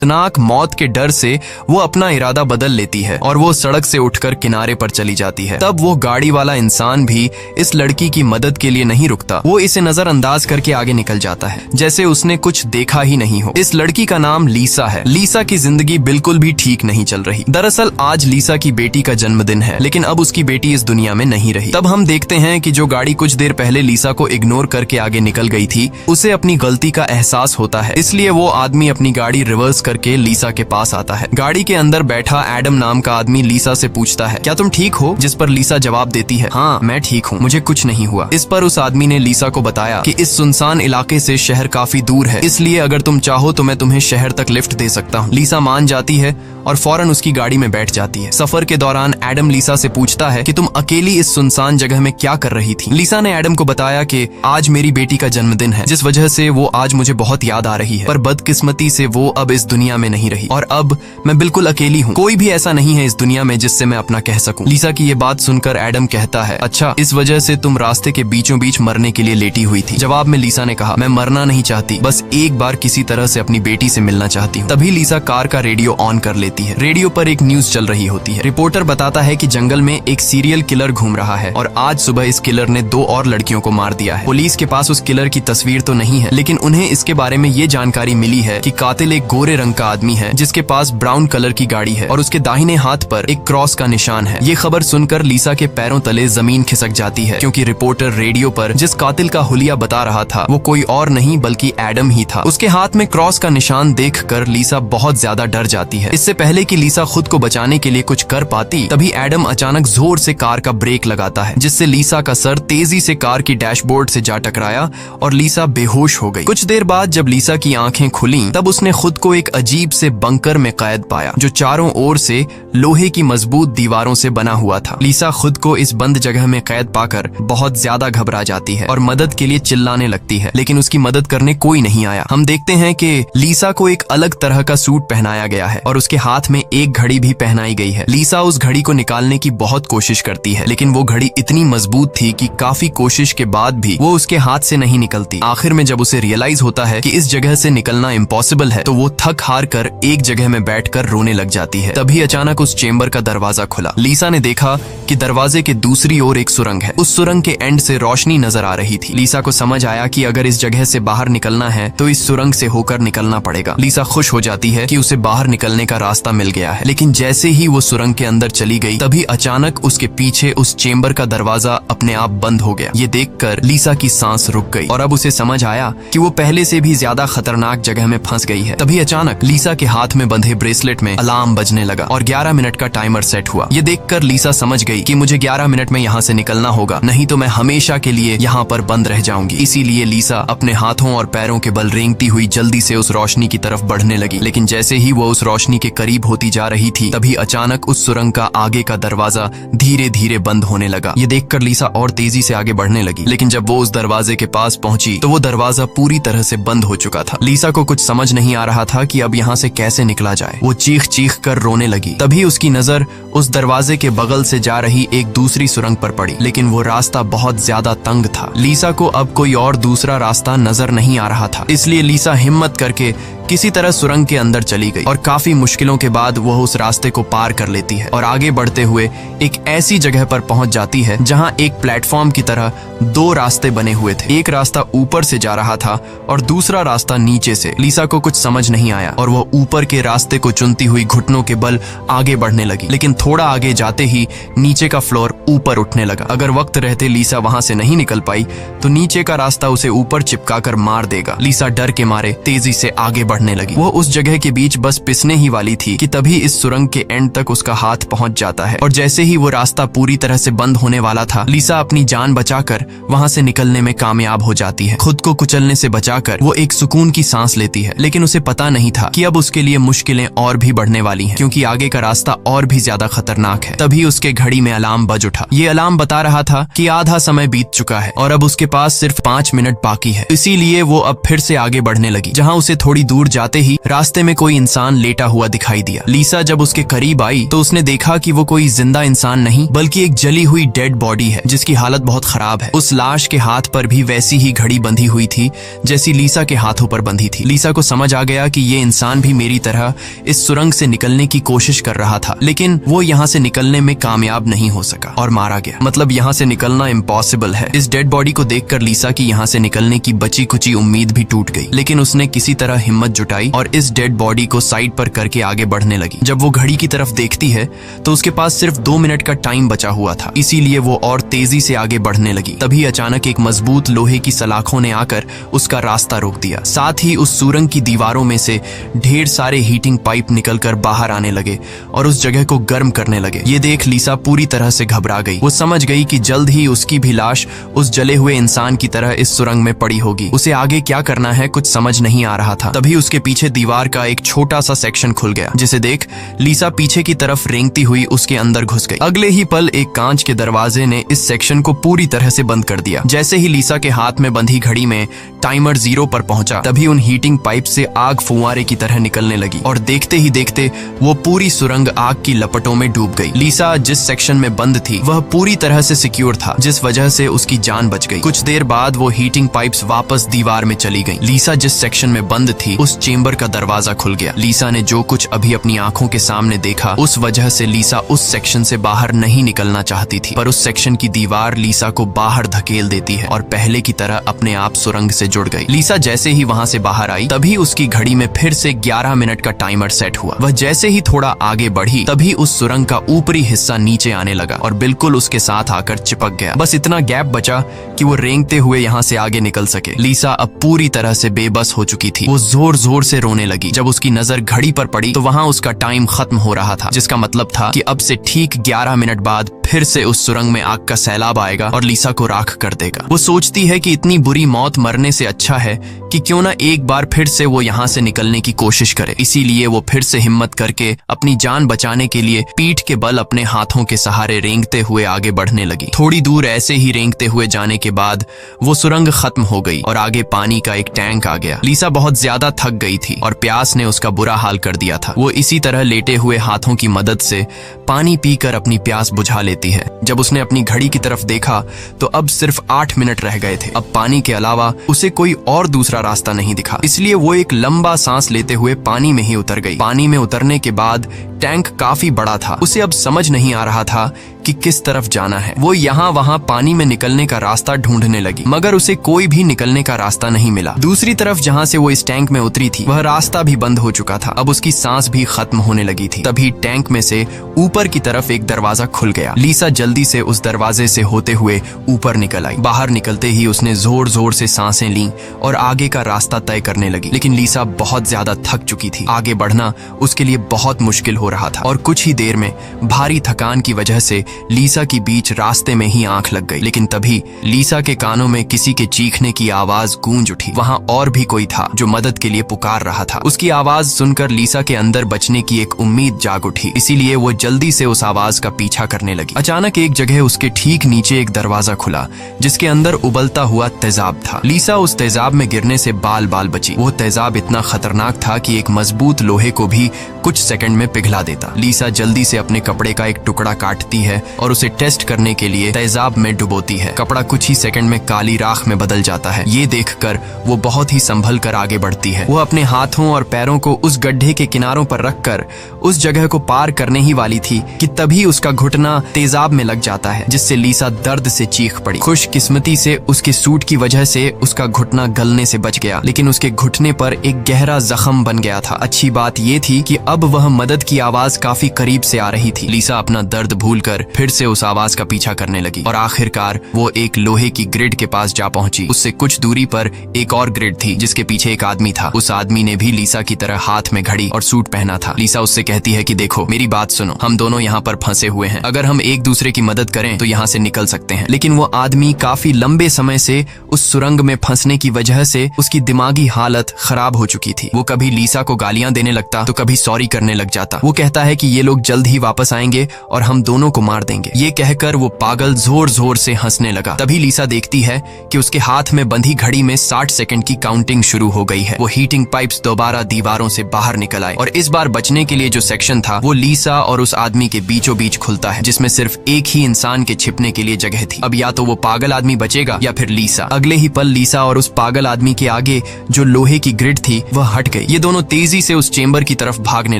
खतरनाक मौत के डर से वो अपना इरादा बदल लेती है और वो सड़क से उठकर किनारे पर चली जाती है। तब वो गाड़ी वाला इंसान भी इस लड़की की मदद के लिए नहीं रुकता। वो इसे नजरअंदाज करके आगे निकल जाता है जैसे उसने कुछ देखा ही नहीं हो। इस लड़की का नाम लीसा है। लीसा की जिंदगी बिल्कुल भी ठीक नहीं चल रही। दरअसल आज लीसा की बेटी का जन्मदिन है, लेकिन अब उसकी बेटी इस दुनिया में नहीं रही। तब हम देखते हैं कि जो गाड़ी कुछ देर पहले लीसा को इग्नोर करके आगे निकल गई थी, उसे अपनी गलती का एहसास होता है। इसलिए वो आदमी अपनी गाड़ी रिवर्स करके लीसा के पास आता है। गाड़ी के अंदर बैठा एडम नाम का आदमी लीसा से पूछता है, क्या तुम ठीक हो? जिस पर लीसा जवाब देती है, हाँ मैं ठीक हूँ, मुझे कुछ नहीं हुआ। इस पर उस आदमी ने लीसा को बताया कि इस सुनसान इलाके से शहर काफी दूर है, इसलिए अगर तुम चाहो तो मैं तुम्हें शहर तक लिफ्ट दे सकता हूँ। लीसा मान जाती है और फौरन उसकी गाड़ी में बैठ जाती है। सफर के दौरान एडम लीसा से पूछता है कि तुम अकेली इस सुनसान जगह में क्या कर रही थी? लीसा ने एडम को बताया कि आज मेरी बेटी का जन्मदिन है, जिस वजह से वो आज मुझे बहुत याद आ रही है, पर बदकिस्मती से वो अब इस दुनिया में नहीं रही और अब मैं बिल्कुल अकेली हूँ। कोई भी ऐसा नहीं है इस दुनिया में जिससे मैं अपना कह सकूं। लीसा की ये बात सुनकर एडम कहता है, अच्छा इस वजह से तुम रास्ते के बीचों बीच मरने के लिए लेटी हुई थी। जवाब में लीसा ने कहा, मैं मरना नहीं चाहती, बस एक बार किसी तरह से अपनी बेटी से मिलना चाहती हूँ। तभी लीसा कार का रेडियो ऑन कर लेती है। रेडियो पर एक न्यूज चल रही होती है। रिपोर्टर बताता है कि जंगल में एक सीरियल किलर घूम रहा है और आज सुबह इस किलर ने 2 और लड़कियों को मार दिया है। पुलिस के पास उस किलर की तस्वीर तो नहीं है, लेकिन उन्हें इसके बारे में ये जानकारी मिली है कि कातिल एक गोरे रंग का आदमी है जिसके पास ब्राउन कलर की गाड़ी है और उसके दाहिने हाथ पर एक क्रॉस का निशान है। ये खबर सुनकर लीसा के पैरों तले जमीन खिसक जाती है, क्योंकि रिपोर्टर रेडियो पर जिस कातिल का हुलिया बता रहा था वो कोई और नहीं बल्कि एडम ही था। उसके हाथ में क्रॉस का निशान देखकर लीसा बहुत ज्यादा डर जाती है। इससे पहले कि लीसा खुद को बचाने के लिए कुछ कर पाती, तभी एडम अचानक जोर से कार का ब्रेक लगाता है, जिससे लीसा का सर तेजी से कार की डैशबोर्ड से जा टकराया और लीसा बेहोश हो गई। कुछ देर बाद जब लीसा की आंखें खुली, तब उसने खुद को एक अजीब से बंकर में कैद पाया जो चारों ओर से लोहे की मजबूत दीवारों से बना हुआ था। लीसा खुद को इस बंद जगह में कैद पाकर बहुत ज्यादा घबरा जाती है और मदद के लिए चिल्लाने लगती है, लेकिन उसकी मदद करने कोई नहीं आया। हम देखते हैं कि लीसा को एक अलग तरह का सूट पहनाया गया है और उसके हाथ में एक घड़ी भी पहनाई गई है। लीसा उस घड़ी को निकालने की बहुत कोशिश करती है, लेकिन वो घड़ी इतनी मजबूत थी कि काफी कोशिश के बाद भी वो उसके हाथ से नहीं निकलती। आखिर में जब उसे रियलाइज होता है कि इस जगह से निकलना इम्पॉसिबल है, तो वो थक हार कर एक जगह में बैठकर रोने लग जाती है। तभी अचानक उस चेंबर का दरवाजा खुला। लीसा ने देखा कि दरवाजे के दूसरी ओर एक सुरंग है। उस सुरंग के एंड से रोशनी नजर आ रही थी। लीसा को समझ आया कि अगर इस जगह से बाहर निकलना है तो इस सुरंग से होकर निकलना पड़ेगा। लीसा खुश हो जाती है कि उसे बाहर निकलने का रास्ता मिल गया है, लेकिन जैसे ही वो सुरंग के अंदर चली गई, तभी अचानक उसके पीछे उस चेंबर का दरवाजा अपने आप बंद हो गया। ये देखकर लीसा की सांस रुक गई और अब उसे समझ आया कि वो पहले से भी ज्यादा खतरनाक जगह में फंस गई है। तभी अचानक लीसा के हाथ में बंधे ब्रेसलेट में अलार्म बजने लगा और 11 मिनट का टाइमर सेट हुआ। ये देखकर लीसा समझ गई कि मुझे 11 मिनट में यहाँ से निकलना होगा, नहीं तो मैं हमेशा के लिए यहाँ पर बंद रह जाऊंगी। इसीलिए लीसा अपने हाथों और पैरों के बल रेंगती हुई जल्दी से उस रोशनी की तरफ बढ़ने लगी। लेकिन जैसे ही वो उस रोशनी के करीब होती जा रही थी, तभी अचानक उस सुरंग का आगे का दरवाजा धीरे धीरे बंद होने लगा। ये देखकर लीसा और तेजी से आगे बढ़ने लगी, लेकिन जब वो उस दरवाजे के पास पहुंची तो वो दरवाजा पूरी तरह से बंद हो चुका था। लीसा को कुछ समझ नहीं आ रहा था कि अब यहाँ से कैसे निकला जाए। वो चीख चीख कर रोने लगी। तभी उसकी नजर उस दरवाजे के बगल से जा रही एक दूसरी सुरंग पर पड़ी, लेकिन वो रास्ता बहुत ज्यादा तंग था। लीसा को अब कोई और दूसरा रास्ता नजर नहीं आ रहा था, इसलिए लीसा हिम्मत करके किसी तरह सुरंग के अंदर चली गई और काफी मुश्किलों के बाद वह उस रास्ते को पार कर लेती है और आगे बढ़ते हुए एक ऐसी जगह पर पहुंच जाती है जहां एक प्लेटफॉर्म की तरह 2 रास्ते बने हुए थे। एक रास्ता ऊपर से जा रहा था और दूसरा रास्ता नीचे से। लीसा को कुछ समझ नहीं आया और वह ऊपर के रास्ते को चुनती हुई घुटनों के बल आगे बढ़ने लगी, लेकिन थोड़ा आगे जाते ही नीचे का फ्लोर ऊपर उठने लगा। अगर वक्त रहते लीसा वहां से नहीं निकल पाई तो नीचे का रास्ता उसे ऊपर चिपका कर मार देगा। लीसा डर के मारे तेजी से आगे बढ़ने लगी। वो उस जगह के बीच बस पिसने ही वाली थी कि तभी इस सुरंग के एंड तक उसका हाथ पहुंच जाता है और जैसे ही वो रास्ता पूरी तरह से बंद होने वाला था, लीसा अपनी जान बचाकर वहां से निकलने में कामयाब हो जाती है। खुद को कुचलने से बचाकर वो एक सुकून की सांस लेती है, लेकिन उसे पता नहीं था कि अब उसके लिए मुश्किलें और भी बढ़ने वाली हैं, क्योंकि आगे का रास्ता और भी ज्यादा खतरनाक है। तभी उसके घड़ी में अलार्म बज उठा। ये अलार्म बता रहा था कि आधा समय बीत चुका है और अब उसके पास सिर्फ 5 मिनट बाकी है। इसीलिए वो अब फिर से आगे बढ़ने लगी। जहाँ उसे थोड़ी दूर दूर जाते ही रास्ते में कोई इंसान लेटा हुआ दिखाई दिया। लीसा जब उसके करीब आई तो उसने देखा कि वो कोई जिंदा इंसान नहीं बल्कि एक जली हुई डेड बॉडी है जिसकी हालत बहुत खराब है। उस लाश के हाथ पर भी वैसी ही घड़ी बंधी हुई थी जैसी लीसा के हाथों पर बंधी थी। लीसा को समझ आ गया कि ये इंसान भी मेरी तरह इस सुरंग से निकलने की कोशिश कर रहा था, लेकिन वो यहाँ से निकलने में कामयाब नहीं हो सका और मारा गया। मतलब यहाँ से निकलना इम्पॉसिबल है। इस डेड बॉडी को देखकर लीसा की यहाँ से निकलने की बची कुची उम्मीद भी टूट गई, लेकिन उसने किसी तरह हिम्मत जुटाई और इस डेड बॉडी को साइड पर करके आगे बढ़ने लगी। जब वो घड़ी की तरफ देखती है तो उसके पास सिर्फ 2 मिनट का टाइम बचा हुआ था, इसीलिए वो और तेजी से आगे बढ़ने लगी। तभी अचानक एक मजबूत लोहे की सलाखों ने आकर उसका रास्ता रोक दिया। साथ ही उस सुरंग की दीवारों में से ढेर सारे हीटिंग पाइप निकलकर बाहर आने लगे और उस जगह को गर्म करने लगे। ये देख लीसा पूरी तरह से घबरा गई। वो समझ गई कि जल्द ही उसकी भी लाश उस जले हुए इंसान की तरह इस सुरंग में पड़ी होगी। उसे आगे क्या करना है कुछ समझ नहीं आ रहा था। तभी उसके पीछे दीवार का एक छोटा सा सेक्शन खुल गया, जिसे देख लीसा पीछे की तरफ रेंगती हुई उसके अंदर घुस गई। अगले ही पल एक कांच के दरवाजे ने इस सेक्शन को पूरी तरह से बंद कर दिया। जैसे ही लीसा के हाथ में बंधी घड़ी में टाइमर 0 पर पहुंचा, तभी उन हीटिंग पाइप से आग फुंवारे की तरह निकलने लगी और देखते ही देखते वो पूरी सुरंग आग की लपटों में डूब गई। लीसा जिस सेक्शन में बंद थी वह पूरी तरह से सिक्योर था, जिस वजह से उसकी जान बच गई। कुछ देर बाद वो हीटिंग पाइप्स वापस दीवार में चली गई। लीसा जिस सेक्शन में बंद थी उस चेंबर का दरवाजा खुल गया। लीसा ने जो कुछ अभी अपनी आंखों के सामने देखा उस वजह से लीसा उस सेक्शन से बाहर नहीं निकलना चाहती थी, पर उस सेक्शन की दीवार लीसा को बाहर धकेल देती है और पहले की तरह अपने आप सुरंग से जुड़ गई। लीसा जैसे ही वहां से बाहर आई तभी उसकी घड़ी में फिर से 11 मिनट का टाइमर सेट हुआ। वह जैसे ही थोड़ा आगे बढ़ी तभी उस सुरंग का ऊपरी हिस्सा नीचे आने लगा और बिल्कुल उसके साथ आकर चिपक गया। बस इतना गैप बचा कि वो रेंगते हुए यहाँ से आगे निकल सके। लीसा अब पूरी तरह से बेबस हो चुकी थी। वो जोर जोर से रोने लगी। जब उसकी नजर घड़ी पर पड़ी तो वहाँ उसका टाइम खत्म हो रहा था, जिसका मतलब था कि अब से ठीक 11 मिनट बाद फिर से उस सुरंग में आग का सैलाब आएगा और लीसा को राख कर देगा। वो सोचती है कि इतनी बुरी मौत मरने से अच्छा है कि क्यों ना एक बार फिर से वो यहाँ से निकलने की कोशिश करे। इसीलिए वो फिर से हिम्मत करके अपनी जान बचाने के लिए पीठ के बल अपने हाथों के सहारे रेंगते हुए आगे बढ़ने लगी। थोड़ी दूर ऐसे ही रेंगते हुए जाने के बाद वो सुरंग खत्म हो गई और आगे पानी का एक टैंक आ गया। लीसा बहुत ज्यादा थक गई थी और प्यास ने उसका बुरा हाल कर दिया था। वो इसी तरह लेटे हुए हाथों की मदद से पानी पीकर अपनी प्यास बुझा लेती है। जब उसने अपनी घड़ी की तरफ देखा तो अब सिर्फ 8 मिनट रह गए थे। अब पानी के अलावा उसे कोई और दूसरा रास्ता नहीं दिखा, इसलिए वो एक लंबा सांस लेते हुए पानी में ही उतर गई। पानी में उतरने के बाद टैंक काफी बड़ा था। उसे अब समझ नहीं आ रहा था कि किस तरफ जाना है। वो यहाँ वहाँ पानी में निकलने का रास्ता ढूंढने लगी, मगर उसे कोई भी निकलने का रास्ता नहीं मिला। दूसरी तरफ जहाँ से वो इस टैंक में उतरी थी वह रास्ता भी बंद हो चुका था। अब उसकी सांस भी खत्म होने लगी थी। तभी टैंक में से ऊपर की तरफ एक दरवाजा खुल गया। लीसा जल्दी से उस दरवाजे से होते हुए ऊपर निकल आई। बाहर निकलते ही उसने जोर जोर से सांसें लीं और आगे का रास्ता तय करने लगी, लेकिन लीसा बहुत ज्यादा थक चुकी थी। आगे बढ़ना उसके लिए बहुत मुश्किल हो रहा था और कुछ ही देर में भारी थकान की वजह से लीसा की बीच रास्ते में ही आंख लग गई। लेकिन तभी लीसा के कानों में किसी के चीखने की आवाज गूंज उठी। वहां और भी कोई था जो मदद के लिए पुकार रहा था। उसकी आवाज सुनकर लीसा के अंदर बचने की एक उम्मीद जाग उठी, इसीलिए वो जल्दी से उस आवाज का पीछा करने लगी। अचानक एक जगह उसके ठीक नीचे एक दरवाजा खुला जिसके अंदर उबलता हुआ तेजाब था। लीसा उस तेजाब में गिरने से बाल बाल बची। वो तेजाब इतना खतरनाक था कि एक मजबूत लोहे को भी कुछ सेकंड में पिघला देता। लीसा जल्दी से अपने कपड़े का एक टुकड़ा काटती है और उसे टेस्ट करने के लिए तेजाब में डुबोती है। कपड़ा कुछ ही सेकंड में काली राख में बदल जाता है। ये देखकर वो बहुत ही संभल कर आगे बढ़ती है। वो अपने हाथों और पैरों को उस गड्ढे के किनारों पर रखकर उस जगह को पार करने ही वाली थी कि तभी उसका घुटना तेजाब में लग जाता है, जिससे लीसा दर्द से चीख पड़ी। खुशकिस्मती से उसके सूट की वजह से उसका घुटना गलने से बच गया, लेकिन उसके घुटने पर एक गहरा जख्म बन गया था। अच्छी बात ये थी कि अब वह मदद की आवाज काफी करीब से आ रही थी। लीसा अपना दर्द भूलकर फिर से उस आवाज का पीछा करने लगी और आखिरकार वो एक लोहे की ग्रिड के पास जा पहुंची। उससे कुछ दूरी पर एक और ग्रिड थी जिसके पीछे एक आदमी था। उस आदमी ने भी लीसा की तरह हाथ में घड़ी और सूट पहना था। लीसा उससे कहती है कि देखो मेरी बात सुनो, हम दोनों यहाँ पर फंसे हुए हैं। अगर हम एक दूसरे की मदद करें तो यहाँ से निकल सकते हैं। लेकिन वो आदमी काफी लंबे समय से उस सुरंग में फंसने की वजह से उसकी दिमागी हालत खराब हो चुकी थी। वो कभी लीसा को गालियां देने लगता तो कभी सॉरी करने लग जाता। वो कहता है कि ये लोग जल्द ही वापस आएंगे और हम दोनों को मार देंगे। ये कहकर वो पागल जोर जोर से हंसने लगा। तभी लीसा देखती है कि उसके हाथ में बंधी घड़ी में 60 सेकंड की काउंटिंग शुरू हो गई है। वो हीटिंग पाइप्स दोबारा दीवारों से बाहर निकल आए और इस बार बचने के लिए जो सेक्शन था वो लीसा और उस आदमी के बीचों बीच खुलता है, जिसमें सिर्फ एक ही इंसान के छिपने के लिए जगह थी। अब या तो वो पागल आदमी बचेगा या फिर लीसा। अगले ही पल लीसा और उस पागल आदमी के आगे जो लोहे की ग्रिड थी वह हट गई। ये दोनों तेजी से उस चेंबर की तरफ भागने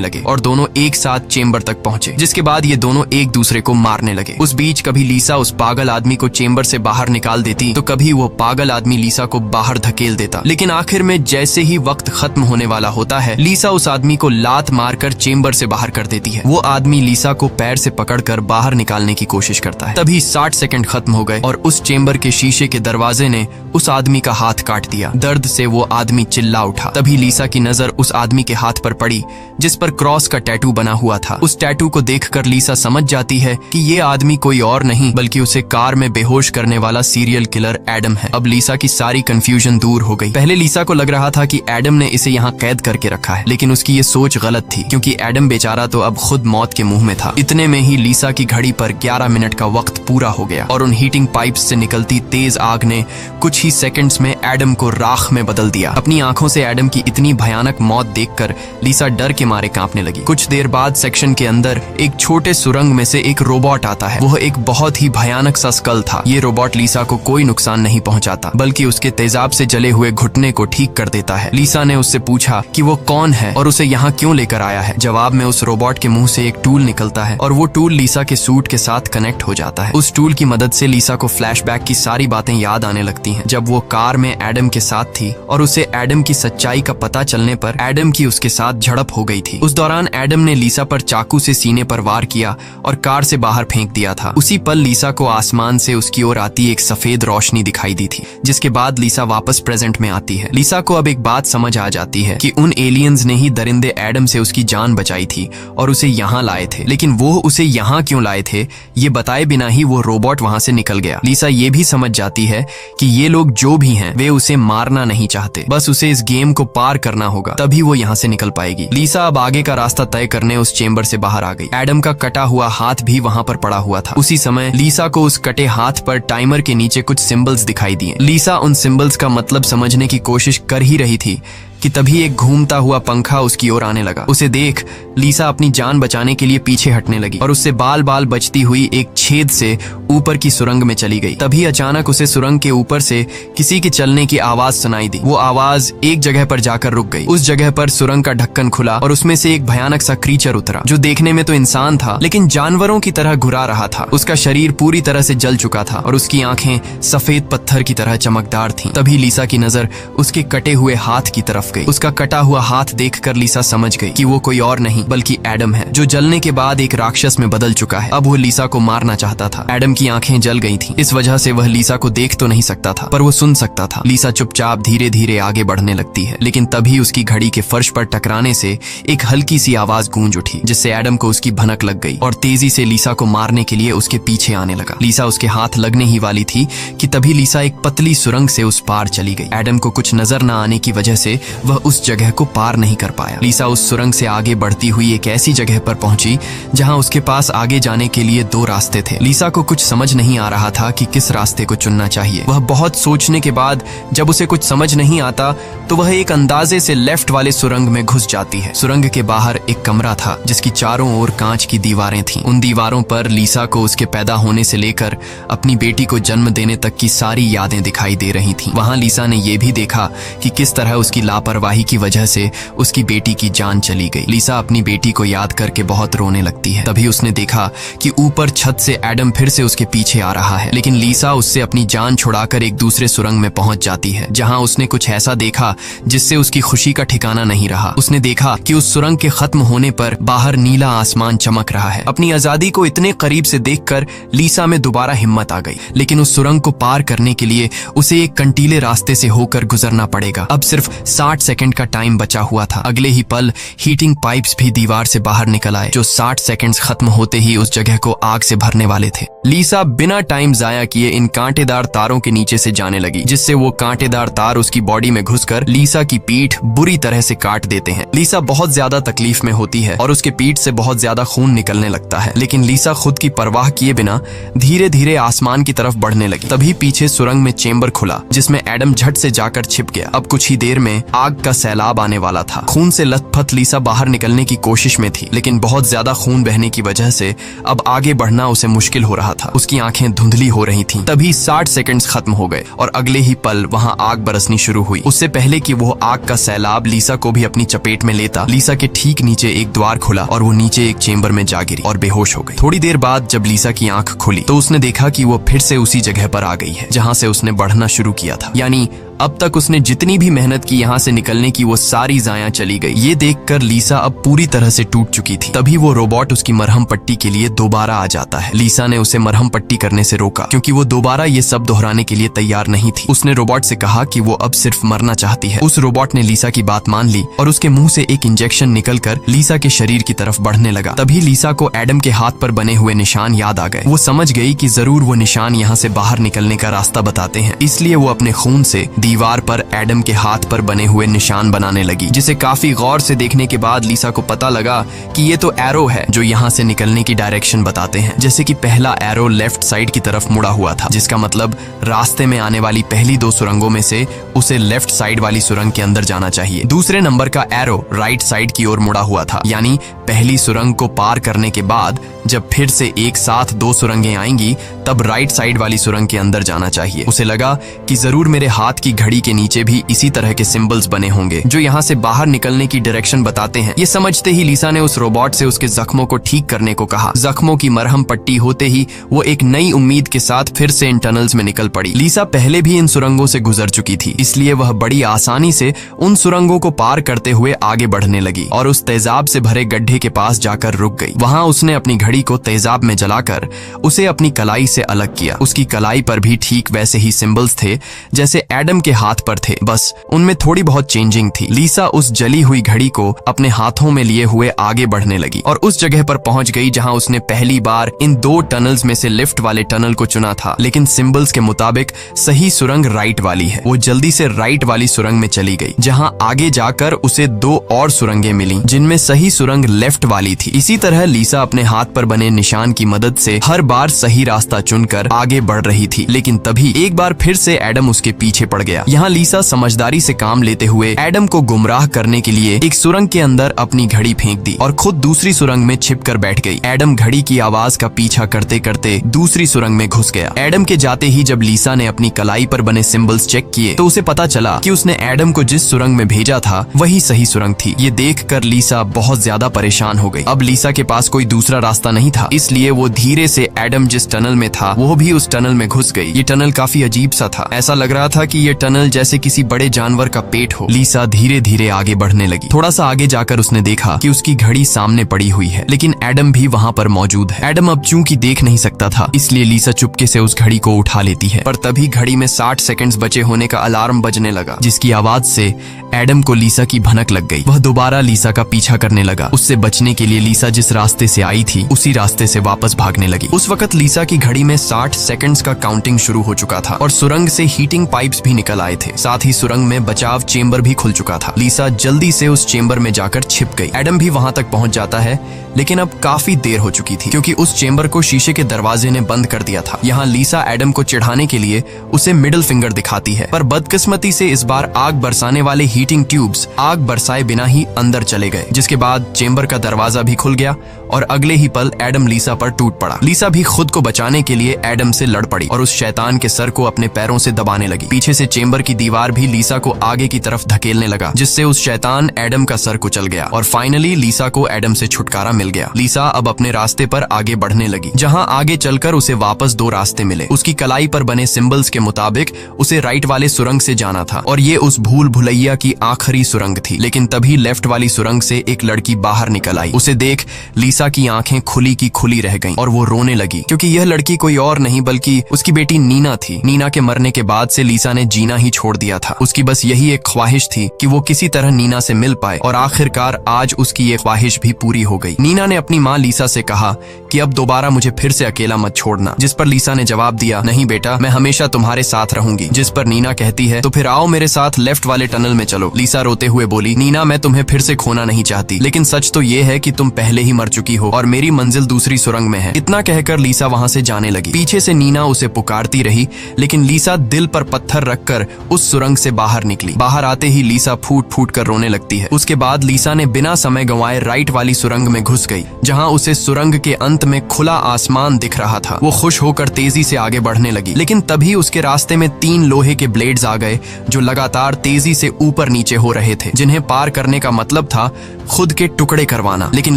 लगे और दोनों एक साथ चेंबर तक पहुंचे, जिसके बाद ये दोनों एक दूसरे को मारने लगे। उस बीच कभी लीसा उस पागल आदमी को चेंबर से बाहर निकाल देती तो कभी वो पागल आदमी लीसा को बाहर धकेल देता। लेकिन आखिर में जैसे ही वक्त खत्म होने वाला होता है, लीसा उस आदमी को लात मारकर चेंबर से बाहर कर देती है। वो आदमी लीसा को पैर से पकड़कर बाहर निकालने की कोशिश करता है। तभी 60 सेकंड खत्म हो गए और उस चेंबर के शीशे के दरवाजे ने उस आदमी का हाथ काट दिया। दर्द से वो आदमी चिल्ला उठा। तभी लीसा की नजर उस आदमी के हाथ पर पड़ी जिस पर क्रॉस का टैटू बना हुआ था। उस टैटू को देखकर लीसा समझ जाती है कि ये आदमी कोई और नहीं बल्कि उसे कार में बेहोश करने वाला सीरियल किलर एडम है। अब लीसा की सारी कंफ्यूजन दूर हो गई। पहले लीसा को लग रहा था कि एडम ने इसे यहाँ कैद करके रखा है, लेकिन उसकी ये सोच गलत थी क्योंकि एडम बेचारा तो अब खुद मौत के मुंह में था। इतने में ही लीसा की घड़ी पर 11 मिनट का वक्त पूरा हो गया और उन हीटिंग पाइप्स से निकलती तेज आग ने कुछ ही सेकंड्स में एडम को राख में बदल दिया। अपनी आंखों से एडम की इतनी भयानक मौत देखकर लीसा डर के मारे कांपने लगी। कुछ देर बाद सेक्शन के अंदर एक छोटे सुरंग में से एक रोबोट आता है। वह एक बहुत ही भयानक सा स्कल था। ये रोबोट लीसा को कोई नुकसान नहीं पहुंचाता बल्कि उसके तेजाब से जले हुए घुटने को ठीक कर देता है। लीसा ने उससे पूछा कि वो कौन है और उसे यहाँ क्यों लेकर आया है। जवाब में उस रोबोट के मुंह से एक टूल निकलता है और वो टूल लीसा के सूट के साथ कनेक्ट हो जाता है। उस टूल की मदद से लीसा को फ्लैशबैक की सारी बातें याद आने लगती हैं, जब वो कार में एडम के साथ थी और उसे एडम की सच्चाई का पता चलने पर एडम की उसके साथ झड़प हो गई थी। उस दौरान एडम ने लीसा पर चाकू से सीने पर वार किया और कार से बाहर फेंक दिया था। उसी पल लीसा को आसमान से उसकी ओर आती एक सफेद रोशनी दिखाई दी थी, जिसके बाद लीसा वापस प्रेजेंट में आती है। लीसा को अब एक बात समझ आ जाती है कि उन एलियंस ने ही दरिंदे एडम से उसकी जान बचाई थी और उसे यहाँ लाए थे, लेकिन वो उसे यहाँ क्यों लाए थे ये बताए बिना ही वो रोबोट वहाँ से निकल गया। लीसा ये भी समझ जाती है कि ये लोग जो भी हैं वे उसे मारना नहीं चाहते, बस उसे इस गेम को पार करना होगा, तभी वो यहाँ से निकल पाएगी। लीसा अब आगे का रास्ता तय करने उस चेंबर से बाहर आ गई। एडम का कटा हुआ हाथ भी वहाँ पर पड़ा हुआ था। उसी समय लीसा को उस कटे हाथ पर टाइमर के नीचे कुछ सिंबल्स दिखाई दिए। लीसा उन सिंबल्स का मतलब समझने की कोशिश कर ही रही थी कि तभी एक घूमता हुआ पंखा उसकी ओर आने लगा। उसे देख लीसा अपनी जान बचाने के लिए पीछे हटने लगी और उससे बाल बाल बचती हुई एक छेद से ऊपर की सुरंग में चली गई। तभी अचानक उसे सुरंग के ऊपर से किसी के चलने की आवाज सुनाई दी। वो आवाज एक जगह पर जाकर रुक गई। उस जगह पर सुरंग का ढक्कन खुला और उसमें से एक भयानक सा क्रीचर उतरा, जो देखने में तो इंसान था लेकिन जानवरों की तरह घुरा रहा था। उसका शरीर पूरी तरह से जल चुका था और उसकी आंखें सफेद पत्थर की तरह चमकदार थीं। तभी लीसा की नजर उसके कटे हुए हाथ की तरफ गई। उसका कटा हुआ हाथ देखकर लीसा समझ गई कि वो कोई और नहीं बल्कि एडम है, जो जलने के बाद एक राक्षस में बदल चुका है। अब वो लीसा को मारना चाहता था। एडम की आंखें जल गई थीं, इस वजह से वह लीसा को देख तो नहीं सकता था पर वो सुन सकता था। लीसा चुपचाप धीरे धीरे आगे बढ़ने लगती है, लेकिन तभी उसकी घड़ी के फर्श पर टकराने से एक हल्की सी आवाज गूंज उठी, जिससे एडम को उसकी भनक लग गई और तेजी से लीसा को मारने के लिए उसके पीछे आने लगा। लीसा उसके हाथ लगने ही वाली थी कि तभी लीसा एक पतली सुरंग से उस पार चली गई। एडम को कुछ नजर न आने की वजह से वह उस जगह को पार नहीं कर पाया। लीसा उस सुरंग से आगे बढ़ती हुई एक ऐसी जगह पर पहुंची जहां उसके पास आगे जाने के लिए 2 रास्ते थे। लीसा को कुछ समझ नहीं आ रहा था कि किस रास्ते को चुनना चाहिए। वह बहुत सोचने के बाद जब उसे कुछ समझ नहीं आता तो वह एक अंदाजे से लेफ्ट वाले सुरंग में घुस जाती है। सुरंग के बाहर एक कमरा था जिसकी चारों ओर कांच की दीवारें थीं। उन दीवारों पर लीसा को उसके पैदा होने से लेकर अपनी बेटी को जन्म देने तक की सारी यादें दिखाई दे रही थीं। वहां लीसा ने यह भी देखा कि किस तरह उसकी लापरवाही की वजह से उसकी बेटी की जान चली गई। लीसा अपनी बेटी को याद करके बहुत रोने लगती है। तभी उसने देखा कि ऊपर छत से एडम फिर से उसके पीछे आ रहा है, लेकिन लीसा उससे अपनी जान छुड़ाकर एक दूसरे सुरंग में पहुंच जाती है, जहां उसने कुछ ऐसा देखा जिससे उसकी खुशी का ठिकाना नहीं रहा। उसने देखा कि उस सुरंग के खत्म होने पर बाहर नीला आसमान चमक रहा है। अपनी आजादी को इतने करीब से देखकर लीसा में दोबारा हिम्मत आ गई, लेकिन उस सुरंग को पार करने के लिए उसे एक कंटीले रास्ते से होकर गुजरना पड़ेगा। अब सिर्फ 60 60 सेकंड का टाइम बचा हुआ था। अगले ही पल हीटिंग पाइप्स भी दीवार से बाहर निकल आए, जो 60 सेकंड्स खत्म होते ही उस जगह को आग से भरने वाले थे। लीसा बिना टाइम जाया किए इन कांटेदार तारों के नीचे से जाने लगी, जिससे वो कांटेदार तार उसकी बॉडी में घुसकर लीसा की पीठ बुरी तरह से काट देते हैं। लीसा बहुत ज्यादा तकलीफ में होती है और उसके पीठ से बहुत ज्यादा खून निकलने लगता है, लेकिन लीसा खुद की परवाह किए बिना धीरे धीरे आसमान की तरफ बढ़ने लगी। तभी पीछे सुरंग में चेंबर खुला, जिसमें एडम झट से जाकर छिप गया। अब कुछ ही देर में आग का सैलाब आने वाला था। खून से लथपथ लीसा बाहर निकलने की कोशिश में थी, लेकिन बहुत ज्यादा खून बहने की वजह से अब आगे बढ़ना उसे मुश्किल हो रहा था। उसकी आंखें धुंधली हो रही थीं। तभी 60 सेकंड्स खत्म हो गए और अगले ही पल वहां आग बरसनी शुरू हुई। उससे पहले कि वो आग का सैलाब लीसा को भी अपनी चपेट में लेता, लीसा के ठीक नीचे एक द्वार खुला और वो नीचे एक चेंबर में जा गिरी और बेहोश हो गई। थोड़ी देर बाद जब लीसा की आंख खुली तो उसने देखा कि वो फिर से उसी जगह पर आ गई है जहां से उसने बढ़ना शुरू किया था। यानी अब तक उसने जितनी भी मेहनत की यहाँ से निकलने की, वो सारी जाया चली गई। ये देखकर लीसा अब पूरी तरह से टूट चुकी थी। तभी वो रोबोट उसकी मरहम पट्टी के लिए दोबारा आ जाता है। लीसा ने उसे मरहम पट्टी करने से रोका, क्योंकि वो दोबारा ये सब दोहराने के लिए तैयार नहीं थी। उसने रोबोट से कहा कि वो अब सिर्फ मरना चाहती है। उस रोबोट ने लीसा की बात मान ली और उसके मुंह से एक इंजेक्शन निकलकर लीसा के शरीर की तरफ बढ़ने लगा। तभी लीसा को एडम के हाथ पर बने हुए निशान याद आ गए। वो समझ गई कि जरूर वो निशान यहाँ से बाहर निकलने का रास्ता बताते हैं, इसलिए वो अपने खून से दीवार पर एडम के हाथ पर बने हुए निशान बनाने लगी, जिसे काफी गौर से देखने के बाद लीसा को पता लगा कि ये तो एरो है जो यहाँ से निकलने की डायरेक्शन बताते हैं। जैसे कि पहला एरो लेफ्ट साइड की तरफ मुड़ा हुआ था, जिसका मतलब रास्ते में आने वाली पहली 2 सुरंगों में से उसे लेफ्ट साइड वाली सुरंग के अंदर जाना चाहिए। दूसरे नंबर का एरो राइट साइड की ओर मुड़ा हुआ था, यानी पहली सुरंग को पार करने के बाद जब फिर से एक साथ 2 सुरंगें आएंगी तब राइट साइड वाली सुरंग के अंदर जाना चाहिए। उसे लगा कि जरूर मेरे हाथ की घड़ी के नीचे भी इसी तरह के सिंबल्स बने होंगे जो यहाँ से बाहर निकलने की डायरेक्शन बताते हैं। ये समझते ही लीसा ने उस रोबोट से उसके जख्मों को ठीक करने को कहा। जख्मों की मरहम पट्टी होते ही वो एक नई उम्मीद के साथ फिर से इन टनल्स में निकल पड़ी। लीसा पहले भी इन सुरंगों से गुजर चुकी थी, इसलिए वह बड़ी आसानी से उन सुरंगों को पार करते हुए आगे बढ़ने लगी और उस तेजाब से भरे गड्ढे के पास जाकर रुक गई। वहां उसने अपनी घड़ी को तेजाब में जलाकर उसे अपनी कलाई से अलग किया। उसकी कलाई पर भी ठीक वैसे ही सिंबल्स थे जैसे एडम के हाथ पर थे, बस उनमें थोड़ी बहुत चेंजिंग थी। लीसा उस जली हुई घड़ी को अपने हाथों में लिए हुए आगे बढ़ने लगी और उस जगह पर पहुंच गई जहां उसने पहली बार इन 2 टनल्स में से लिफ्ट वाले टनल को चुना था, लेकिन सिंबल्स के मुताबिक सही सुरंग राइट वाली है। वो जल्दी से राइट वाली सुरंग में चली गई, जहां आगे जाकर उसे 2 और सुरंगें मिली जिनमें सही सुरंग लेफ्ट वाली थी। इसी तरह लीसा अपने हाथ पर बने निशान की मदद से हर बार सही रास्ता चुनकर आगे बढ़ रही थी, लेकिन तभी एक बार फिर से एडम उसके पीछे पड़ गया। यहाँ लीसा समझदारी से काम लेते हुए एडम को गुमराह करने के लिए एक सुरंग के अंदर अपनी घड़ी फेंक दी और खुद दूसरी सुरंग में छिपकर बैठ गई। एडम घड़ी की आवाज का पीछा करते करते दूसरी सुरंग में घुस गया। एडम के जाते ही जब लीसा ने अपनी कलाई पर बने सिंबल्स चेक किए तो उसे पता चला कि उसने एडम को जिस सुरंग में भेजा था वही सही सुरंग थी। ये देखकर लीसा बहुत ज्यादा परेशान हो गई। अब लीसा के पास कोई दूसरा रास्ता नहीं था, इसलिए वो धीरे से एडम जिस टनल में था वो भी उस टनल में घुस गई। ये टनल काफी अजीब सा था। ऐसा लग रहा था कि ये टनल जैसे किसी बड़े जानवर का पेट हो। लीसा धीरे धीरे आगे बढ़ने लगी। थोड़ा सा आगे जाकर उसने देखा कि उसकी घड़ी सामने पड़ी हुई है, लेकिन एडम भी वहाँ पर मौजूद है। एडम अब चूंकि देख नहीं सकता था, इसलिए लीसा चुपके से उस घड़ी को उठा लेती है, पर तभी घड़ी में 60 सेकंड्स बचे होने का अलार्म बजने लगा, जिसकी आवाज से एडम को लीसा की भनक लग गई। वह दोबारा लीसा का पीछा करने लगा। उससे बचने के लिए लीसा जिस रास्ते से आई थी उसी रास्ते से वापस भागने लगी। उस वक्त लीसा की घड़ी में 60 सेकंड्स का काउंटिंग शुरू हो चुका था और सुरंग से हीटिंग पाइप्स भी निकल आए थे। साथ ही सुरंग में बचाव चेंबर भी खुल चुका था। लीसा जल्दी से उस चेंबर में जाकर छिप गई। एडम भी वहां तक पहुंच जाता है, लेकिन अब काफी देर हो चुकी थी क्योंकि उस चेंबर को शीशे के दरवाजे ने बंद कर दिया था। यहाँ लीसा एडम को चिढ़ाने के लिए उसे मिडिल फिंगर दिखाती है, पर बदकिस्मती से इस बार आग बरसाने वाले हीटिंग ट्यूब्स आग बरसाए बिना ही अंदर चले गए, जिसके बाद चेंबर का दरवाजा भी खुल गया और अगले ही पल एडम लीसा पर टूट पड़ा। लीसा भी खुद को बचाने के लिए एडम से लड़ पड़ी और उस शैतान के सर को अपने पैरों से दबाने लगी। पीछे से चेंबर की दीवार भी लीसा को आगे की तरफ धकेलने लगा, जिससे उस शैतान एडम का सर कुचल गया और फाइनली लीसा को एडम से छुटकारा मिल गया। लीसा अब अपने रास्ते पर आगे बढ़ने लगी, जहाँ आगे चलकर उसे वापस 2 रास्ते मिले। उसकी कलाई पर बने सिंबल्स के मुताबिक उसे राइट वाले सुरंग से जाना था और ये उस भूल भुलैया की आखिरी सुरंग थी। लेकिन तभी लेफ्ट वाली सुरंग से एक लड़की बाहर निकल आई। उसे देख लीसा की आंखें खुली की खुली रह गईं और वो रोने लगी, क्योंकि यह लड़की कोई और नहीं बल्कि उसकी बेटी नीना थी। नीना के मरने के बाद से लीसा ने जीना ही छोड़ दिया था। उसकी बस यही एक ख्वाहिश थी कि वो किसी तरह नीना से मिल पाए और आखिरकार आज उसकी ये ख्वाहिश भी पूरी हो गई। नीना ने अपनी माँ लीसा से कहा कि अब दोबारा मुझे फिर से अकेला मत छोड़ना, जिस पर लीसा ने जवाब दिया, नहीं बेटा, मैं हमेशा तुम्हारे साथ रहूंगी। जिस पर नीना कहती है, तो फिर आओ मेरे साथ लेफ्ट वाले टनल में चलो। लीसा रोते हुए बोली, नीना, मैं तुम्हें फिर से खोना नहीं चाहती, लेकिन सच तो ये है कि तुम पहले ही मर चुकी हो और मेरी मंजिल दूसरी सुरंग में है। इतना कहकर लीसा वहाँ से जाने लगी। पीछे से नीना उसे पुकारती रही, लेकिन लीसा दिल पर पत्थर रखकर उस सुरंग से बाहर निकली। बाहर आते ही लीसा फूट फूट कर रोने लगती है। उसके बाद लीसा ने बिना समय गंवाए राइट वाली सुरंग में घुस गई, जहाँ उसे सुरंग के अंत में खुला आसमान दिख रहा था। वो खुश होकर तेजी से आगे बढ़ने लगी, लेकिन तभी उसके रास्ते में 3 लोहे के ब्लेड्स आ गए जो लगातार तेजी से ऊपर नीचे हो रहे थे, जिन्हें पार करने का मतलब था खुद के टुकड़े करवाना। लेकिन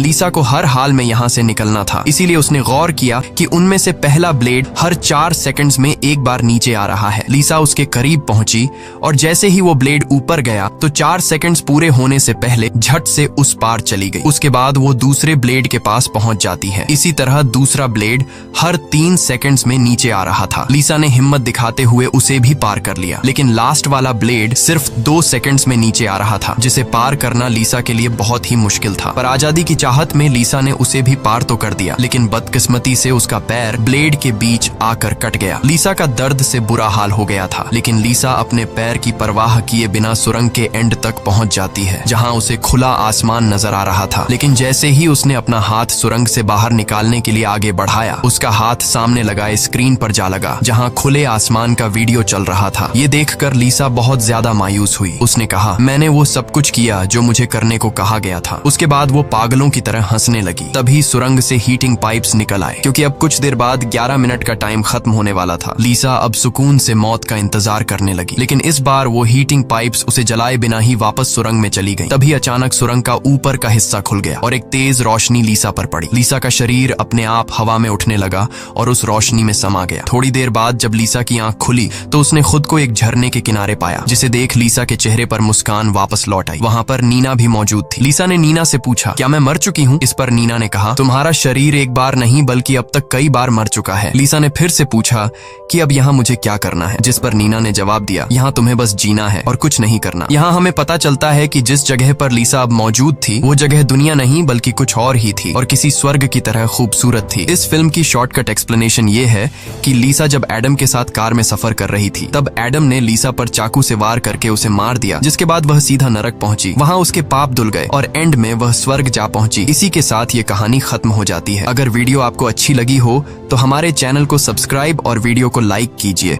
लीसा को हर हाल में यहाँ से निकलना था, इसीलिए उसने गौर किया कि उनमें से पहला ब्लेड हर 4 सेकंड्स में एक बार नीचे आ रहा है। लीसा उसके करीब पहुंची और जैसे ही वो ब्लेड ऊपर गया तो 4 सेकंड्स पूरे होने से पहले झट से उस पार चली गई। उसके बाद वो दूसरे ब्लेड के पास पहुंच जाती है। इसी तरह दूसरा ब्लेड हर 3 सेकंड्स में नीचे आ रहा था। लीसा ने हिम्मत दिखाते हुए उसे भी पार कर लिया, लेकिन लास्ट वाला ब्लेड सिर्फ 2 सेकंड्स में नीचे आ रहा था, जिसे पार करना लीसा के लिए बहुत ही मुश्किल था। पर आजादी की चाहत में लीसा ने उसे भी पार तो कर दिया, लेकिन बदकिस्मती से उसका पैर ब्लेड के बीच आकर कट गया। लीसा का दर्द से बुरा हाल हो गया था, लेकिन लीसा अपने पैर की परवाह किए बिना सुरंग के एंड तक पहुंच जाती है, जहां उसे खुला आसमान नजर आ रहा था। लेकिन जैसे ही उसने अपना हाथ सुरंग से बाहर निकालने के लिए आगे बढ़ाया, उसका हाथ सामने लगाए स्क्रीन पर जा लगा, जहां खुले आसमान का वीडियो चल रहा था। ये देखकर लीसा बहुत ज्यादा मायूस हुई। उसने कहा, मैंने वो सब कुछ किया जो मुझे करने को कहा गया था। उसके बाद वो पागलों की तरह हंसने लगी। तभी सुरंग से हीटिंग पाइप्स निकल आए, क्योंकि अब कुछ देर बाद 11 मिनट का टाइम खत्म होने वाला था। लीसा अब सुकून से मौत का इंतजार करने लगी, लेकिन इस बार वो हीटिंग पाइप्स उसे जलाए बिना ही वापस सुरंग में चली गई। तभी अचानक सुरंग का ऊपर का हिस्सा खुल गया और एक तेज रोशनी लीसा पर पड़ी। लीसा का शरीर अपने आप हवा में उठने लगा और उस रोशनी में समा गया। थोड़ी देर बाद जब लीसा की आंख खुली तो उसने खुद को एक झरने के किनारे पाया, जिसे देख लीसा के चेहरे पर मुस्कान वापस लौट आई। वहाँ पर नीना भी मौजूद थी। लीसा ने नीना से पूछा, क्या मैं मर चुकी हूँ? इस पर नीना ने कहा, तुम्हारा शरीर एक बार नहीं बल्कि अब तक कई बार मर चुका है। लीसा ने फिर से पूछा कि अब यहाँ मुझे क्या करना है? जिस पर नीना ने जवाब दिया, यहाँ तुम्हें बस जीना है और कुछ नहीं करना। यहाँ हमें पता चलता है कि जिस जगह पर लीसा अब मौजूद थी वो जगह दुनिया नहीं बल्कि कुछ और ही थी और किसी स्वर्ग की तरह खूबसूरत थी। इस फिल्म की शॉर्टकट एक्सप्लेनेशन ये है कि लीसा जब एडम के साथ कार में सफर कर रही थी, तब एडम ने लीसा पर चाकू से वार करके उसे मार दिया, जिसके बाद वह सीधा नरक पहुंची। वहाँ उसके पाप धुल गए और एंड में वह स्वर्ग जा पहुंची। इसी के साथ ये कहानी खत्म हो जाती है। अगर वीडियो आपको अच्छी लगी हो तो हमारे चैनल को सब्सक्राइब और वीडियो को लाइक कीजिए।